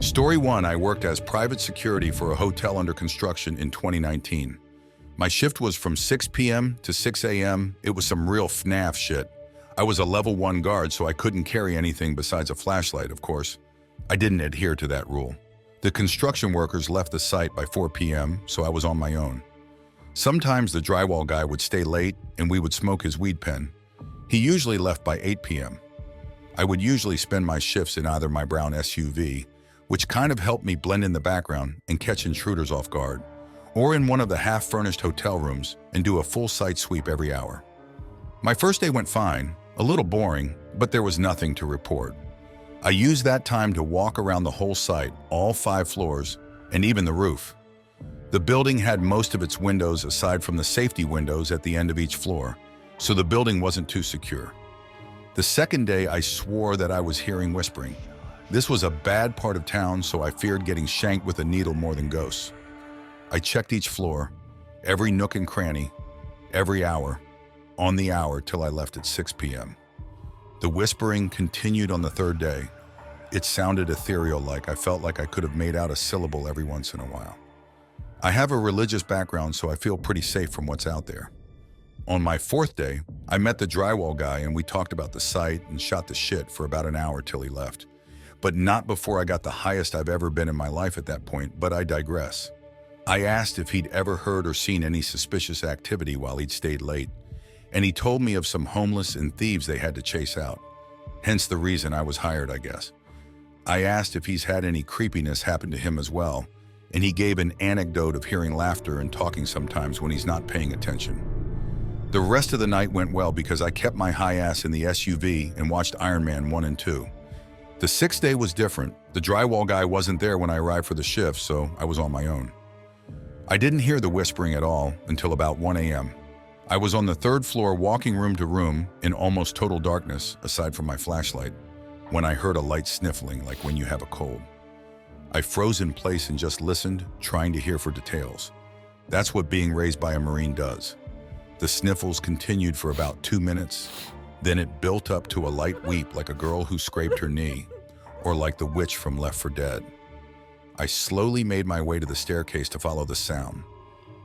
Story 1, I worked as private security for a hotel under construction in 2019. My shift was from 6 p.m. to 6 a.m. It was some real FNAF shit. I was a level 1 guard, so I couldn't carry anything besides a flashlight, of course. I didn't adhere to that rule. The construction workers left the site by 4 p.m., so I was on my own. Sometimes the drywall guy would stay late and we would smoke his weed pen. He usually left by 8 p.m. I would usually spend my shifts in either my brown SUV, which kind of helped me blend in the background and catch intruders off guard, or in one of the half-furnished hotel rooms and do a full site sweep every hour. My first day went fine, a little boring, but there was nothing to report. I used that time to walk around the whole site, all 5 floors, and even the roof. The building had most of its windows aside from the safety windows at the end of each floor, so the building wasn't too secure. The second day, I swore that I was hearing whispering. This was a bad part of town, so I feared getting shanked with a needle more than ghosts. I checked each floor, every nook and cranny, every hour, on the hour till I left at 6 p.m. The whispering continued on the third day. It sounded ethereal, like I felt like I could have made out a syllable every once in a while. I have a religious background, so I feel pretty safe from what's out there. On my 4th day, I met the drywall guy and we talked about the site and shot the shit for about an hour till he left. But not before I got the highest I've ever been in my life at that point, but I digress. I asked if he'd ever heard or seen any suspicious activity while he'd stayed late, and he told me of some homeless and thieves they had to chase out. Hence the reason I was hired, I guess. I asked if he's had any creepiness happen to him as well, and he gave an anecdote of hearing laughter and talking sometimes when he's not paying attention. The rest of the night went well because I kept my high ass in the SUV and watched Iron Man 1 and 2. The 6th day was different. The drywall guy wasn't there when I arrived for the shift, so I was on my own. I didn't hear the whispering at all until about 1 a.m. I was on the 3rd floor walking room to room in almost total darkness, aside from my flashlight, when I heard a light sniffling like when you have a cold. I froze in place and just listened, trying to hear for details. That's what being raised by a Marine does. The sniffles continued for about 2 minutes. Then it built up to a light weep like a girl who scraped her knee, or like the witch from Left 4 Dead. I slowly made my way to the staircase to follow the sound.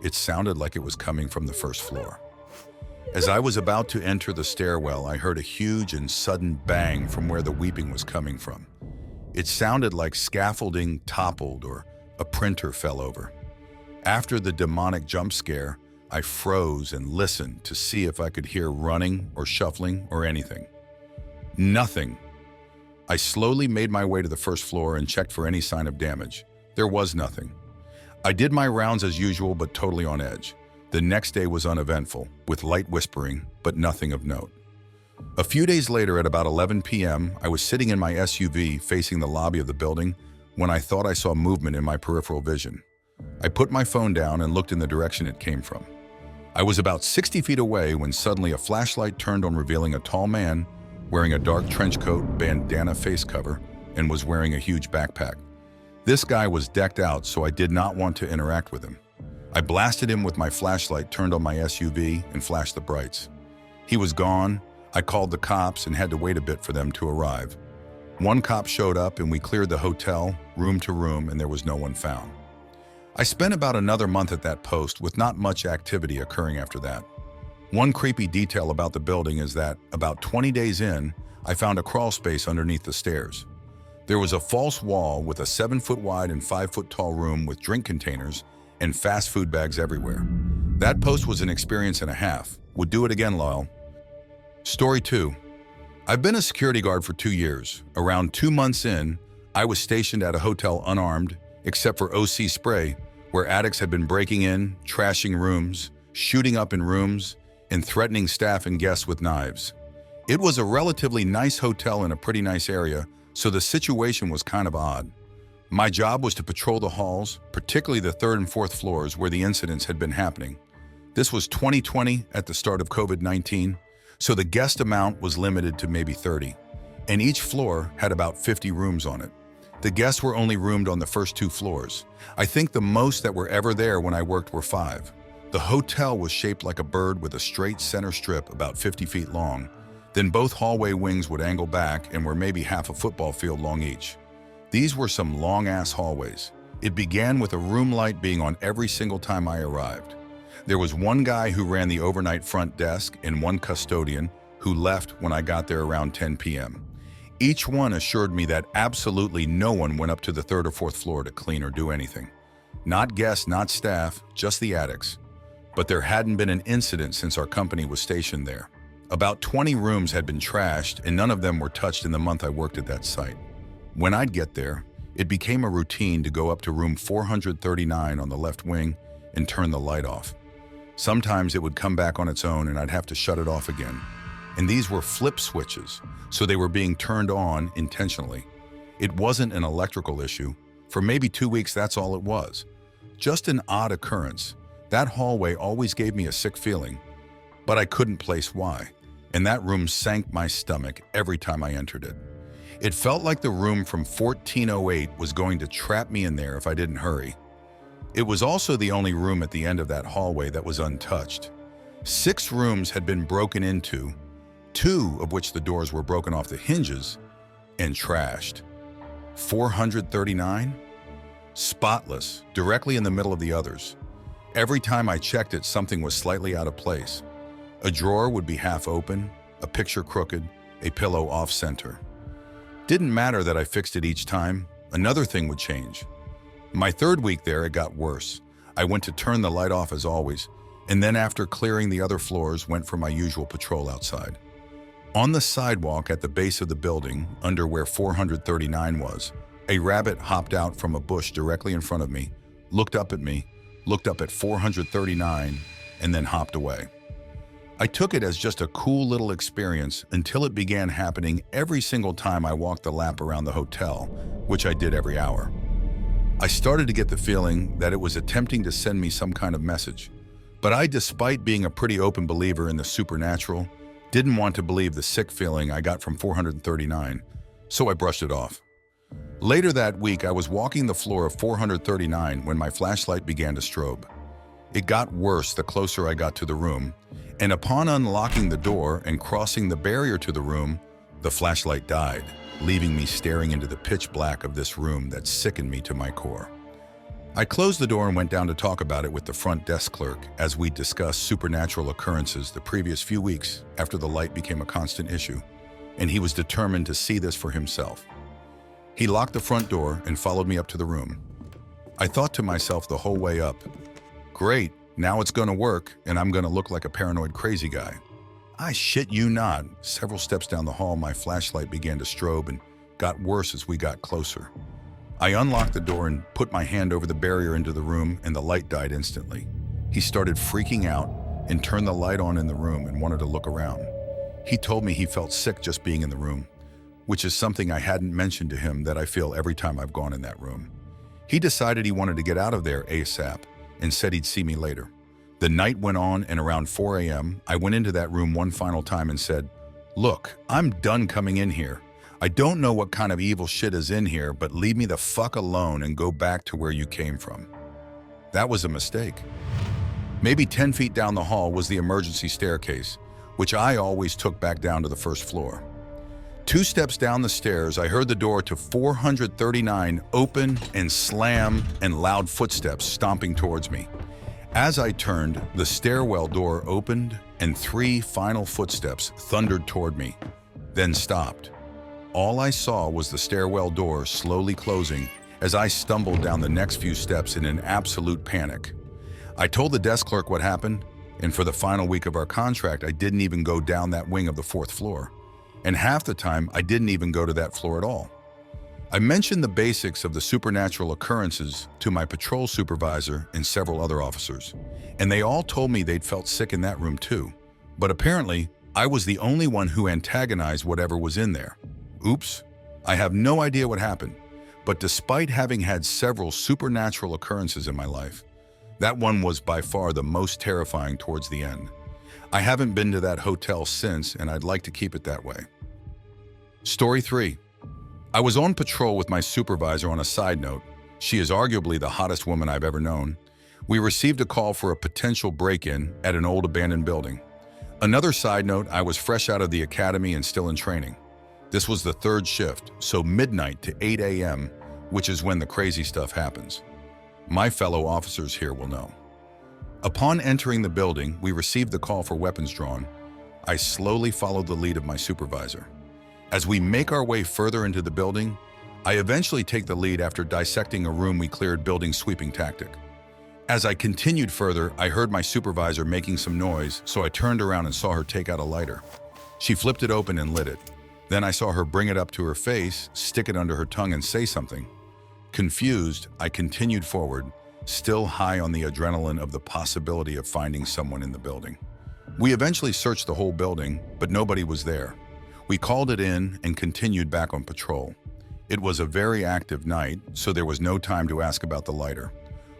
It sounded like it was coming from the 1st floor. As I was about to enter the stairwell, I heard a huge and sudden bang from where the weeping was coming from. It sounded like scaffolding toppled or a printer fell over. After the demonic jump scare, I froze and listened to see if I could hear running or shuffling or anything. Nothing. I slowly made my way to the 1st floor and checked for any sign of damage. There was nothing. I did my rounds as usual, but totally on edge. The next day was uneventful, with light whispering, but nothing of note. A few days later at about 11 p.m., I was sitting in my SUV facing the lobby of the building when I thought I saw movement in my peripheral vision. I put my phone down and looked in the direction it came from. I was about 60 feet away when suddenly a flashlight turned on, revealing a tall man wearing a dark trench coat, bandana face cover, and was wearing a huge backpack. This guy was decked out, so I did not want to interact with him. I blasted him with my flashlight turned on my SUV and flashed the brights. He was gone. I called the cops and had to wait a bit for them to arrive. One cop showed up and we cleared the hotel, room to room, and there was no one found. I spent about another month at that post with not much activity occurring after that. One creepy detail about the building is that about 20 days in, I found a crawl space underneath the stairs. There was a false wall with a 7-foot wide and 5-foot tall room with drink containers and fast food bags everywhere. That post was an experience and a half. Would do it again, Lyle. Story 2. I've been a security guard for 2 years. Around 2 months in, I was stationed at a hotel unarmed, except for OC spray, where addicts had been breaking in, trashing rooms, shooting up in rooms, and threatening staff and guests with knives. It was a relatively nice hotel in a pretty nice area, so the situation was kind of odd. My job was to patrol the halls, particularly the 3rd and 4th floors where the incidents had been happening. This was 2020 at the start of COVID-19, so the guest amount was limited to maybe 30, and each floor had about 50 rooms on it. The guests were only roomed on the first 2 floors. I think the most that were ever there when I worked were 5. The hotel was shaped like a bird with a straight center strip about 50 feet long. Then both hallway wings would angle back and were maybe half a football field long each. These were some long-ass hallways. It began with a room light being on every single time I arrived. There was one guy who ran the overnight front desk and one custodian who left when I got there around 10 p.m. Each one assured me that absolutely no one went up to the third or fourth floor to clean or do anything. Not guests, not staff, just the attics. But there hadn't been an incident since our company was stationed there. About 20 rooms had been trashed and none of them were touched in the month I worked at that site. When I'd get there, it became a routine to go up to room 439 on the left wing and turn the light off. Sometimes it would come back on its own and I'd have to shut it off again. And these were flip switches, so they were being turned on intentionally. It wasn't an electrical issue. For maybe 2 weeks, that's all it was. Just an odd occurrence. That hallway always gave me a sick feeling, but I couldn't place why. And that room sank my stomach every time I entered it. It felt like the room from 1408 was going to trap me in there if I didn't hurry. It was also the only room at the end of that hallway that was untouched. 6 rooms had been broken into, 2 of which the doors were broken off the hinges and trashed. 439? Spotless, directly in the middle of the others. Every time I checked it, something was slightly out of place. A drawer would be half open, a picture crooked, a pillow off-center. Didn't matter that I fixed it each time, another thing would change. My 3rd week there, it got worse. I went to turn the light off as always, and then after clearing the other floors, went for my usual patrol outside. On the sidewalk at the base of the building, under where 439 was, a rabbit hopped out from a bush directly in front of me, looked up at me, looked up at 439, and then hopped away. I took it as just a cool little experience until it began happening every single time I walked the lap around the hotel, which I did every hour. I started to get the feeling that it was attempting to send me some kind of message, but I, despite being a pretty open believer in the supernatural, didn't want to believe the sick feeling I got from 439, so I brushed it off. Later that week, I was walking the floor of 439 when my flashlight began to strobe. It got worse the closer I got to the room, and upon unlocking the door and crossing the barrier to the room, the flashlight died, leaving me staring into the pitch black of this room that sickened me to my core. I closed the door and went down to talk about it with the front desk clerk as we discussed supernatural occurrences the previous few weeks after the light became a constant issue, and he was determined to see this for himself. He locked the front door and followed me up to the room. I thought to myself the whole way up, great, now it's gonna work and I'm gonna look like a paranoid crazy guy. I shit you not, several steps down the hall my flashlight began to strobe and got worse as we got closer. I unlocked the door and put my hand over the barrier into the room and the light died instantly. He started freaking out and turned the light on in the room and wanted to look around. He told me he felt sick just being in the room, which is something I hadn't mentioned to him that I feel every time I've gone in that room. He decided he wanted to get out of there ASAP and said he'd see me later. The night went on and around 4 a.m., I went into that room one final time and said, "Look, I'm done coming in here. I don't know what kind of evil shit is in here, but leave me the fuck alone and go back to where you came from." That was a mistake. Maybe 10 feet down the hall was the emergency staircase, which I always took back down to the first floor. 2 steps down the stairs, I heard the door to 439 open and slam and loud footsteps stomping towards me. As I turned, the stairwell door opened and 3 final footsteps thundered toward me, then stopped. All I saw was the stairwell door slowly closing as I stumbled down the next few steps in an absolute panic. I told the desk clerk what happened, and for the final week of our contract, I didn't even go down that wing of the 4th floor. And half the time, I didn't even go to that floor at all. I mentioned the basics of the supernatural occurrences to my patrol supervisor and several other officers, and they all told me they'd felt sick in that room too. But apparently, I was the only one who antagonized whatever was in there. Oops, I have no idea what happened, but despite having had several supernatural occurrences in my life, that one was by far the most terrifying towards the end. I haven't been to that hotel since, and I'd like to keep it that way. Story 3. I was on patrol with my supervisor. On a side note, she is arguably the hottest woman I've ever known. We received a call for a potential break-in at an old abandoned building. Another side note, I was fresh out of the academy and still in training. This was the 3rd shift, so midnight to 8 a.m., which is when the crazy stuff happens. My fellow officers here will know. Upon entering the building, we received the call for weapons drawn. I slowly followed the lead of my supervisor. As we make our way further into the building, I eventually take the lead after dissecting a room we cleared building sweeping tactic. As I continued further, I heard my supervisor making some noise, so I turned around and saw her take out a lighter. She flipped it open and lit it. Then I saw her bring it up to her face, stick it under her tongue and say something. Confused, I continued forward, still high on the adrenaline of the possibility of finding someone in the building. We eventually searched the whole building, but nobody was there. We called it in and continued back on patrol. It was a very active night, so there was no time to ask about the lighter.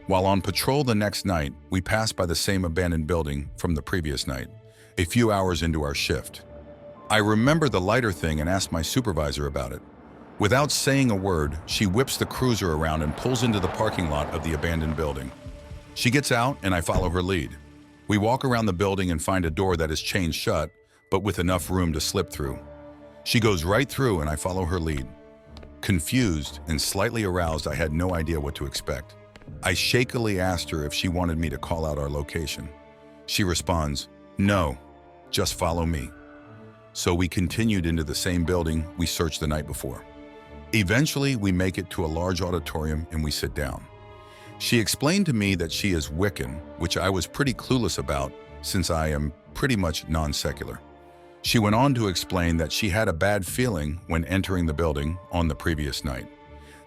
While on patrol the next night, we passed by the same abandoned building from the previous night, a few hours into our shift. I remember the lighter thing and asked my supervisor about it. Without saying a word, she whips the cruiser around and pulls into the parking lot of the abandoned building. She gets out and I follow her lead. We walk around the building and find a door that is chained shut, but with enough room to slip through. She goes right through and I follow her lead. Confused and slightly aroused, I had no idea what to expect. I shakily asked her if she wanted me to call out our location. She responds, "No, just follow me." So we continued into the same building we searched the night before. Eventually, we make it to a large auditorium and we sit down. She explained to me that she is Wiccan, which I was pretty clueless about since I am pretty much non-secular. She went on to explain that she had a bad feeling when entering the building on the previous night.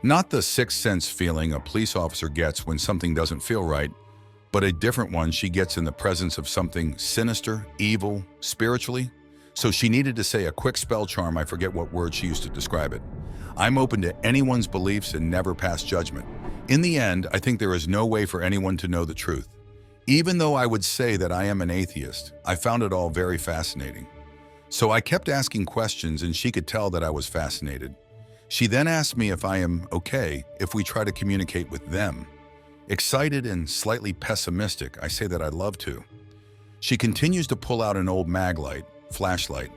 Not the sixth sense feeling a police officer gets when something doesn't feel right, but a different one she gets in the presence of something sinister, evil, spiritually. So she needed to say a quick spell charm, I forget what word she used to describe it. I'm open to anyone's beliefs and never pass judgment. In the end, I think there is no way for anyone to know the truth. Even though I would say that I am an atheist, I found it all very fascinating. So I kept asking questions and she could tell that I was fascinated. She then asked me if I am okay if we try to communicate with them. Excited and slightly pessimistic, I say that I'd love to. She continues to pull out an old mag light, flashlight.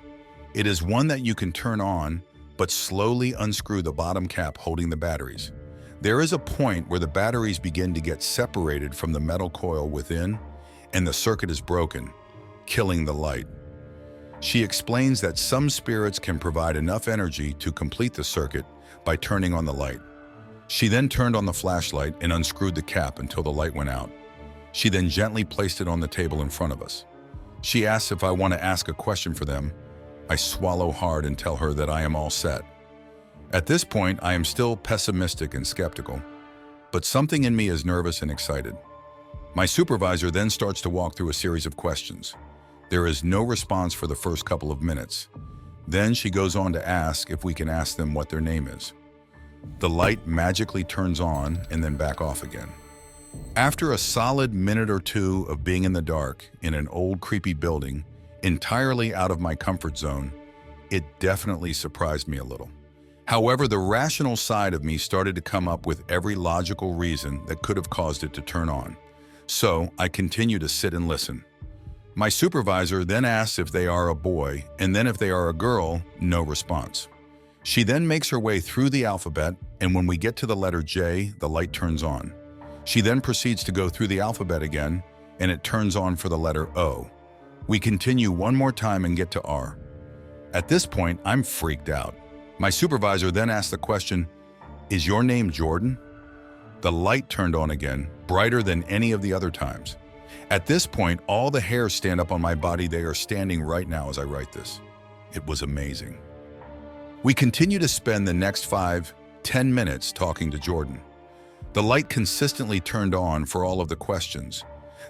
It is one that you can turn on, but slowly unscrew the bottom cap holding the batteries. There is a point where the batteries begin to get separated from the metal coil within, and the circuit is broken, killing the light. She explains that some spirits can provide enough energy to complete the circuit by turning on the light. She then turned on the flashlight and unscrewed the cap until the light went out. She then gently placed it on the table in front of us. She asks if I want to ask a question for them. I swallow hard and tell her that I am all set. At this point, I am still pessimistic and skeptical, but something in me is nervous and excited. My supervisor then starts to walk through a series of questions. There is no response for the first couple of minutes. Then she goes on to ask if we can ask them what their name is. The light magically turns on and then back off again. After a solid minute or two of being in the dark in an old creepy building, entirely out of my comfort zone, it definitely surprised me a little. However, the rational side of me started to come up with every logical reason that could have caused it to turn on. So I continue to sit and listen. My supervisor then asks if they are a boy, and then if they are a girl, no response. She then makes her way through the alphabet, and when we get to the letter J, the light turns on. She then proceeds to go through the alphabet again, and it turns on for the letter O. We continue one more time and get to R. At this point, I'm freaked out. My supervisor then asks the question, "Is your name Jordan?" The light turned on again, brighter than any of the other times. At this point, all the hairs stand up on my body. They are standing right now as I write this. It was amazing. We continue to spend the next 5-10 minutes talking to Jordan. The light consistently turned on for all of the questions.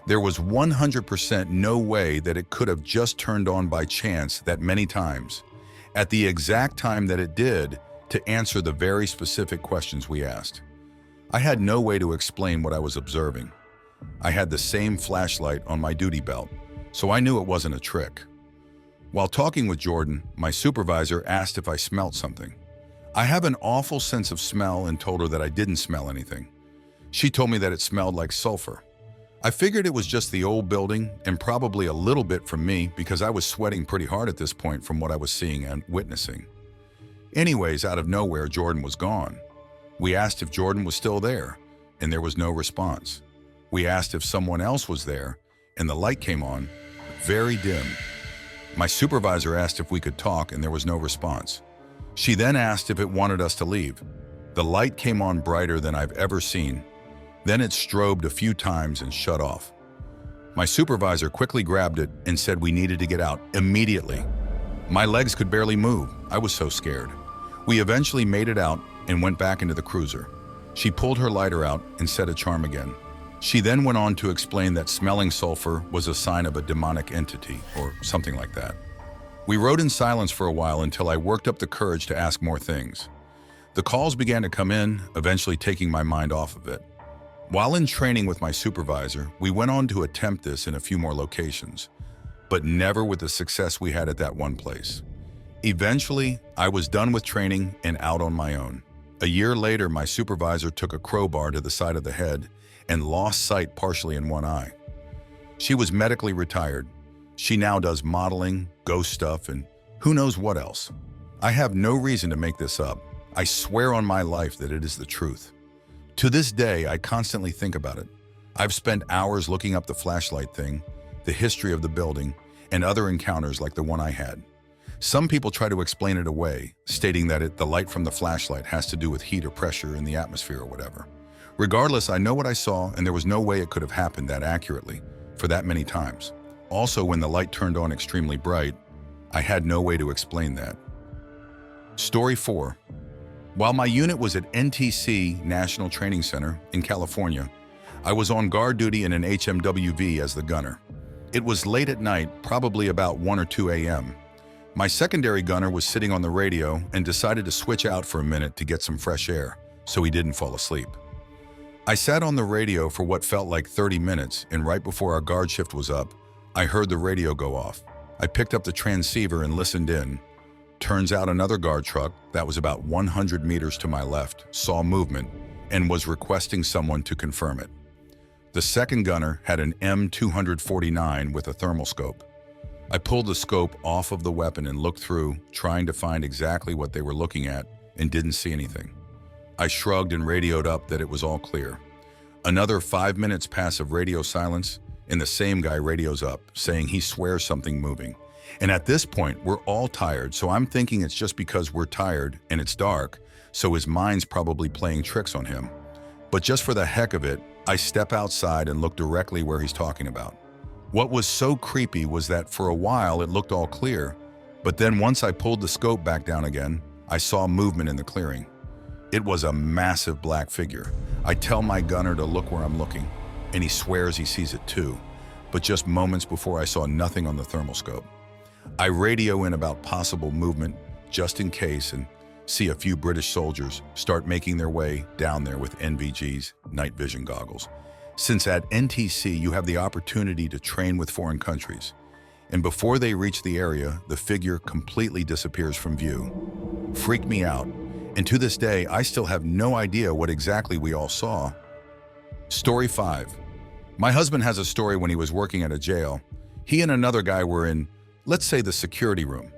There was 100% no way that it could have just turned on by chance that many times, at the exact time that it did, to answer the very specific questions we asked. I had no way to explain what I was observing. I had the same flashlight on my duty belt, so I knew it wasn't a trick. While talking with Jordan, my supervisor asked if I smelled something. I have an awful sense of smell and told her that I didn't smell anything. She told me that it smelled like sulfur. I figured it was just the old building and probably a little bit from me because I was sweating pretty hard at this point from what I was seeing and witnessing. Anyways, out of nowhere, Jordan was gone. We asked if Jordan was still there, and there was no response. We asked if someone else was there, and the light came on, very dim. My supervisor asked if we could talk, and there was no response. She then asked if it wanted us to leave. The light came on brighter than I've ever seen. Then it strobed a few times and shut off. My supervisor quickly grabbed it and said we needed to get out immediately. My legs could barely move. I was so scared. We eventually made it out and went back into the cruiser. She pulled her lighter out and set a charm again. She then went on to explain that smelling sulfur was a sign of a demonic entity or something like that. We rode in silence for a while until I worked up the courage to ask more things. The calls began to come in, eventually taking my mind off of it. While in training with my supervisor, we went on to attempt this in a few more locations, but never with the success we had at that one place. Eventually, I was done with training and out on my own. A year later, my supervisor took a crowbar to the side of the head and lost sight partially in one eye. She was medically retired. She now does modeling, ghost stuff, and who knows what else. I have no reason to make this up. I swear on my life that it is the truth. To this day, I constantly think about it. I've spent hours looking up the flashlight thing, the history of the building, and other encounters like the one I had. Some people try to explain it away, stating that the light from the flashlight has to do with heat or pressure in the atmosphere or whatever. Regardless, I know what I saw, and there was no way it could have happened that accurately for that many times. Also, when the light turned on extremely bright, I had no way to explain that. Story 4. While my unit was at NTC National Training Center in California, I was on guard duty in an HMWV as the gunner. It was late at night, probably about 1 or 2 a.m. My secondary gunner was sitting on the radio and decided to switch out for a minute to get some fresh air, so he didn't fall asleep. I sat on the radio for what felt like 30 minutes, and right before our guard shift was up, I heard the radio go off. I picked up the transceiver and listened in. Turns out another guard truck that was about 100 meters to my left saw movement and was requesting someone to confirm it. The second gunner had an M249 with a thermal scope. I pulled the scope off of the weapon and looked through, trying to find exactly what they were looking at, and didn't see anything. I shrugged and radioed up that it was all clear. Another 5 minutes pass of radio silence, and the same guy radios up, saying he swears something moving. And at this point, we're all tired, so I'm thinking it's just because we're tired and it's dark, so his mind's probably playing tricks on him. But just for the heck of it, I step outside and look directly where he's talking about. What was so creepy was that for a while it looked all clear, but then once I pulled the scope back down again, I saw movement in the clearing. It was a massive black figure. I tell my gunner to look where I'm looking, and he swears he sees it too, but just moments before I saw nothing on the thermal scope. I radio in about possible movement just in case and see a few British soldiers start making their way down there with NVG's night vision goggles. Since at NTC you have the opportunity to train with foreign countries, and before they reach the area, the figure completely disappears from view. Freaked me out, and to this day I still have no idea what exactly we all saw. Story 5. My husband has a story when he was working at a jail. He and another guy were in, let's say, the security room,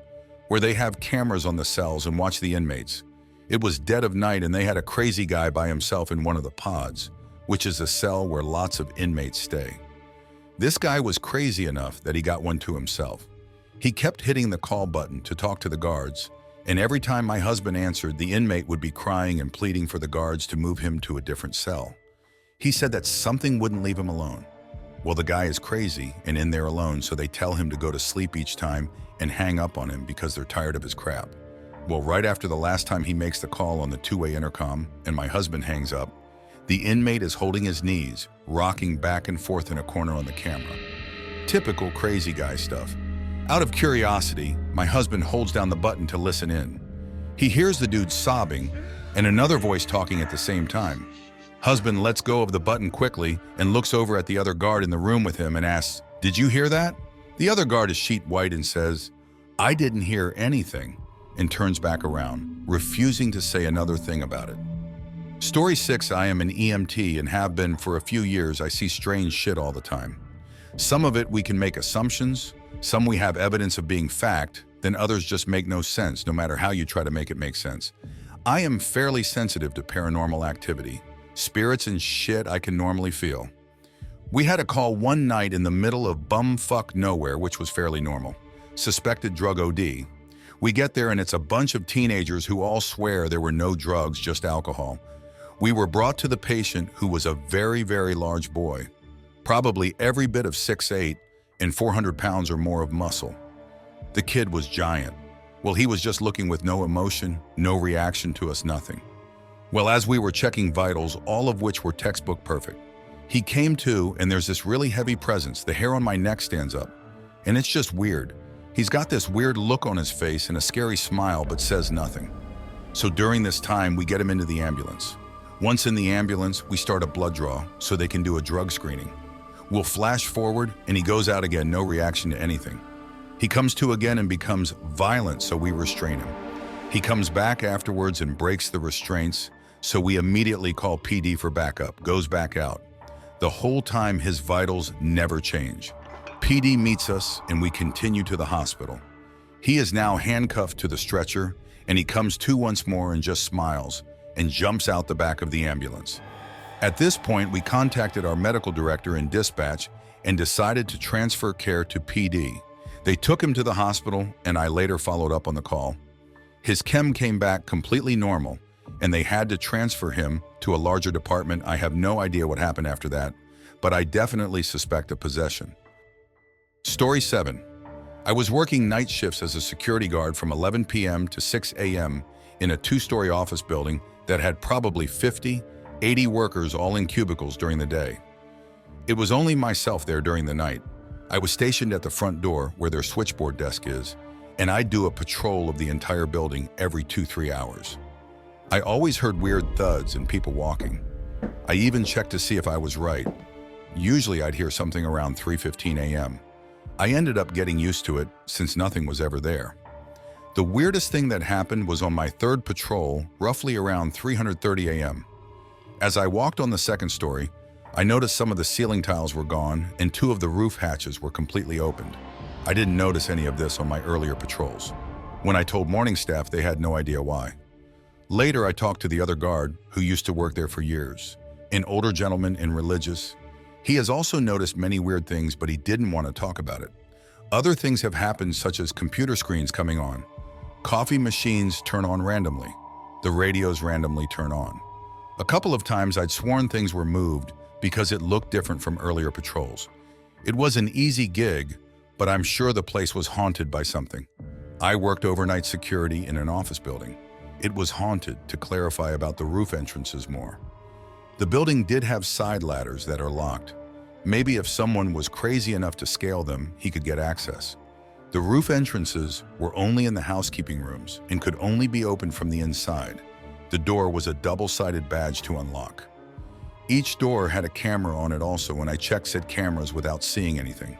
where they have cameras on the cells and watch the inmates. It was dead of night and they had a crazy guy by himself in one of the pods, which is a cell where lots of inmates stay. This guy was crazy enough that he got one to himself. He kept hitting the call button to talk to the guards, and every time my husband answered, the inmate would be crying and pleading for the guards to move him to a different cell. He said that something wouldn't leave him alone. Well, the guy is crazy and in there alone, so they tell him to go to sleep each time and hang up on him because they're tired of his crap. Well, right after the last time he makes the call on the two-way intercom and my husband hangs up, the inmate is holding his knees, rocking back and forth in a corner on the camera. Typical crazy guy stuff. Out of curiosity, my husband holds down the button to listen in. He hears the dude sobbing and another voice talking at the same time. Husband lets go of the button quickly and looks over at the other guard in the room with him and asks, "Did you hear that?" The other guard is sheet white and says, "I didn't hear anything," and turns back around, refusing to say another thing about it. Story 6. I am an EMT and have been for a few years. I see strange shit all the time. Some of it we can make assumptions, some we have evidence of being fact, then others just make no sense no matter how you try to make it make sense. I am fairly sensitive to paranormal activity, spirits and shit I can normally feel. We had a call one night in the middle of bumfuck nowhere, which was fairly normal. Suspected drug OD. We get there and it's a bunch of teenagers who all swear there were no drugs, just alcohol. We were brought to the patient, who was a very, very large boy, probably every bit of 6'8" and 400 pounds or more of muscle. The kid was giant. Well, he was just looking with no emotion, no reaction to us, nothing. Well, as we were checking vitals, all of which were textbook perfect, he came to, and there's this really heavy presence. The hair on my neck stands up, and it's just weird. He's got this weird look on his face and a scary smile, but says nothing. So during this time, we get him into the ambulance. Once in the ambulance, we start a blood draw so they can do a drug screening. We'll flash forward, and he goes out again, no reaction to anything. He comes to again and becomes violent, so we restrain him. He comes back afterwards and breaks the restraints, so we immediately call PD for backup, goes back out. The whole time, his vitals never change. PD meets us, and we continue to the hospital. He is now handcuffed to the stretcher, and he comes to once more and just smiles and jumps out the back of the ambulance. At this point, we contacted our medical director in dispatch and decided to transfer care to PD. They took him to the hospital, and I later followed up on the call. His chem came back completely normal, and they had to transfer him to a larger department. I have no idea what happened after that, but I definitely suspect a possession. Story 7. I was working night shifts as a security guard from 11 p.m. to 6 a.m. in a 2-story office building that had probably 50, 80 workers all in cubicles during the day. It was only myself there during the night. I was stationed at the front door where their switchboard desk is, and I'd do a patrol of the entire building every 2-3 hours. I always heard weird thuds and people walking. I even checked to see if I was right. Usually I'd hear something around 3:15 a.m. I ended up getting used to it since nothing was ever there. The weirdest thing that happened was on my 3rd patrol, roughly around 3:30 a.m. As I walked on the 2nd story, I noticed some of the ceiling tiles were gone and 2 of the roof hatches were completely opened. I didn't notice any of this on my earlier patrols. When I told morning staff, they had no idea why. Later, I talked to the other guard who used to work there for years, an older gentleman and religious. He has also noticed many weird things, but he didn't want to talk about it. Other things have happened, such as computer screens coming on. Coffee machines turn on randomly. The radios randomly turn on. A couple of times I'd sworn things were moved because it looked different from earlier patrols. It was an easy gig, but I'm sure the place was haunted by something. I worked overnight security in an office building. It was haunted, to clarify about the roof entrances more. The building did have side ladders that are locked. Maybe if someone was crazy enough to scale them, he could get access. The roof entrances were only in the housekeeping rooms and could only be opened from the inside. The door was a double-sided badge to unlock. Each door had a camera on it also, and I checked said cameras without seeing anything.